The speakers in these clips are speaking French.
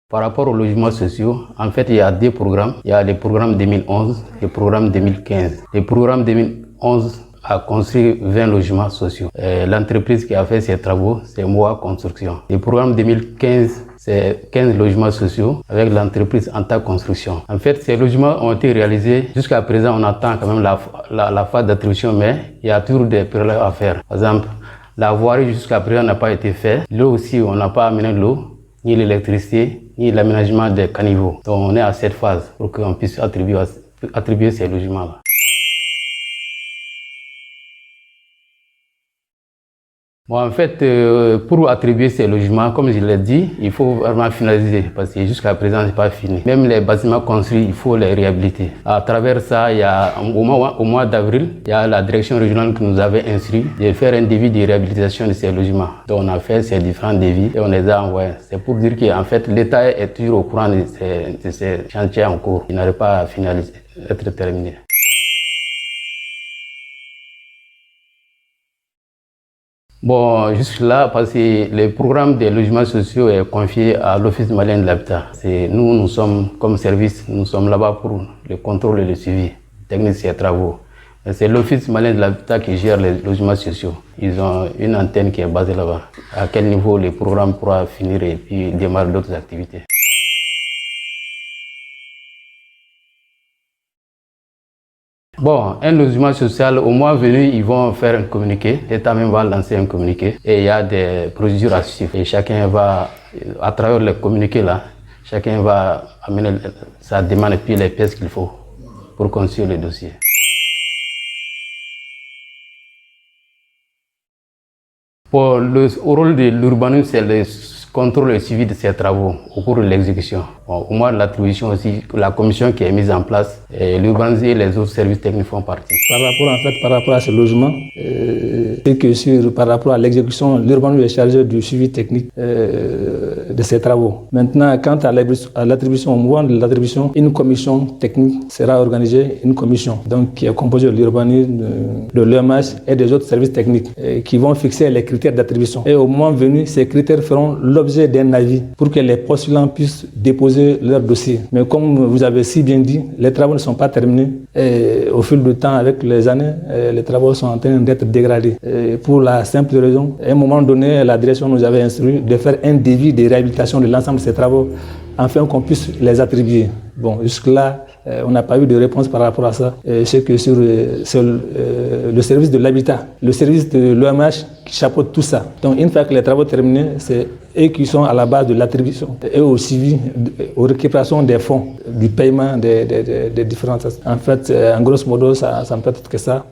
Par rapport aux logements sociaux, en fait, il y a deux programmes. Il y a le programme 2011 et le programme 2015. Le programme 2011 a construit 20 logements sociaux. L'entreprise qui a fait ces travaux, c'est Moa Construction. Le programme 2015, c'est 15 logements sociaux avec l'entreprise Anta Construction. En fait, ces logements ont été réalisés. Jusqu'à présent, on attend quand même la phase d'attribution, mais il y a toujours des prélèvements à faire. Par exemple, la voirie jusqu'à présent n'a pas été faite. L'eau aussi, on n'a pas amené l'eau, ni l'électricité, ni l'aménagement des caniveaux. Donc on est à cette phase pour qu'on puisse attribuer ces logements-là. Bon, en fait, pour attribuer ces logements, comme je l'ai dit, il faut vraiment finaliser parce que jusqu'à présent, ce n'est pas fini. Même les bâtiments construits, il faut les réhabiliter. À travers ça, il y a, au mois d'avril, il y a la direction régionale qui nous avait instruit de faire un devis de réhabilitation de ces logements. Donc, on a fait ces différents devis et on les a envoyés. C'est pour dire qu'en fait, l'État est toujours au courant de ces chantiers en cours. Il n'arrive pas à finaliser, être terminé. Bon, jusque-là, parce que le programme des logements sociaux est confié à l'Office malien de l'habitat. Nous sommes comme service, nous sommes là-bas pour le contrôle et le suivi technique des travaux. C'est l'Office malien de l'habitat qui gère les logements sociaux. Ils ont une antenne qui est basée là-bas. À quel niveau le programme pourra finir et puis démarrer d'autres activités. Bon, un logement social, au mois venu, ils vont faire un communiqué. L'État même va lancer un communiqué. Et il y a des procédures à suivre. Et chacun va, à travers le communiqué là, chacun va amener sa demande et puis les pièces qu'il faut pour construire le dossier. Pour le rôle de l'urbanisme, c'est le contrôle et suivi de ces travaux au cours de l'exécution. Bon, au mois de l'attribution aussi, la commission qui est mise en place, l'urbanisme et les autres services techniques font partie. Par rapport à ce logement, par rapport à l'exécution, l'urbanisme est chargé du suivi technique de ces travaux. Maintenant, quant à l'attribution, au moment de l'attribution, une commission technique sera organisée, une commission donc, qui est composée de l'urbanisme, de l'EMH et des autres services techniques qui vont fixer les critères d'attribution. Et au moment venu, ces critères feront l'objet d'un avis pour que les postulants puissent déposer leur dossier. Mais comme vous avez si bien dit, les travaux ne sont pas terminés. Et au fil du temps, avec les années, les travaux sont en train d'être dégradés. Et pour la simple raison, à un moment donné, la direction nous avait instruit de faire un devis de réhabilitation de l'ensemble de ces travaux afin qu'on puisse les attribuer. Bon, jusque-là, on n'a pas eu de réponse par rapport à ça. C'est que sur le service de l'habitat, le service de l'OMH qui chapeaute tout ça. Donc une fois que les travaux terminés, c'est eux qui sont à la base de l'attribution et au suivi, aux récupérations des fonds, du paiement des différentes. En fait, en grosso modo, ça ne peut être que ça.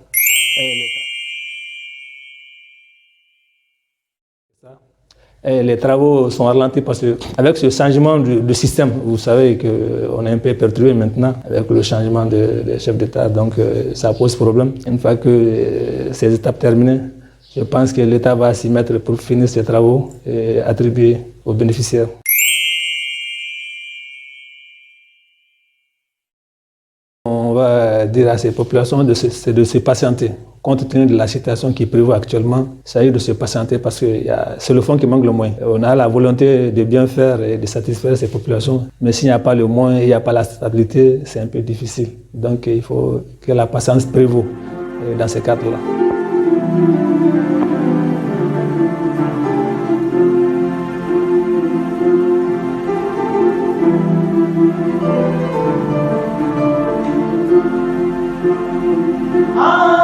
Et les travaux sont ralentis parce qu'avec ce changement de système, vous savez qu'on est un peu perturbé maintenant avec le changement de chef d'État, donc ça pose problème. Une fois que ces étapes terminées, je pense que l'État va s'y mettre pour finir ses travaux et attribuer aux bénéficiaires. On va dire à ces populations de se patienter. Compte tenu de la situation qui prévaut actuellement, il s'agit de se patienter parce que c'est le fond qui manque le moins. On a la volonté de bien faire et de satisfaire ces populations, mais s'il n'y a pas le moins, il n'y a pas la stabilité, c'est un peu difficile. Donc il faut que la patience prévaut dans ces cadres-là. Ah!